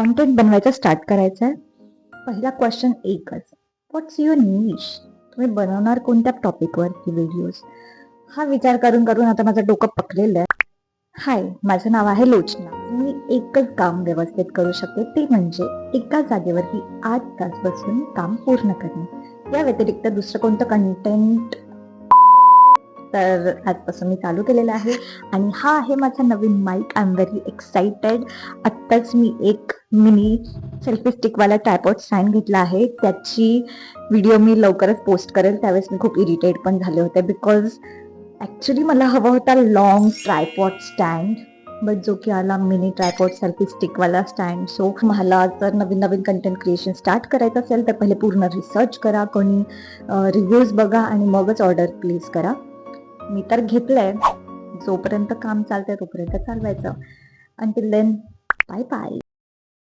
Content बनवायचं start करायचं आहे. पहिला क्वेश्चन एकच, व्हॉट्स युअर निश? तुम्ही बनवणार कोणत्या टॉपिकवर ही व्हिडिओज? हा विचार करून करून आता माझं डोकं पकलेलं आहे. हाय, माझं नाव आहे लोचना. मी एकच काम व्यवस्थित करू शकते, ते म्हणजे एका जागेवरती 8 तास बसून काम पूर्ण करणे. या व्यतिरिक्त दुसरं कोणतं कंटेंट तर आजपासून मी चालू केलेलं आहे. आणि हा आहे माझा नवीन mic. I am very excited. आत्ताच मी एक मिनी सेल्फी स्टिकवाला ट्रायपॉड स्टँड घेतला आहे. त्याची व्हिडिओ मी लवकरच पोस्ट करेल. त्यावेळेस मी खूप इरिटेट पण झाले होते, बिकॉज ॲक्च्युली मला हवा होता लॉंग ट्रायपॉड स्टँड, बट जो की आला मिनी ट्रायपॉड सेल्फी स्टिकवाला स्टँड. सो मला जर नवीन नवीन कंटेंट क्रिएशन स्टार्ट करायचं असेल तर पहिले पूर्ण रिसर्च करा, कोणी रिव्ह्यूज बघा आणि मगच ऑर्डर प्लेस करा. मी तर घेतलंय, जोपर्यंत काम चालतंय तोपर्यंत चालवायचं. Until then, bye bye.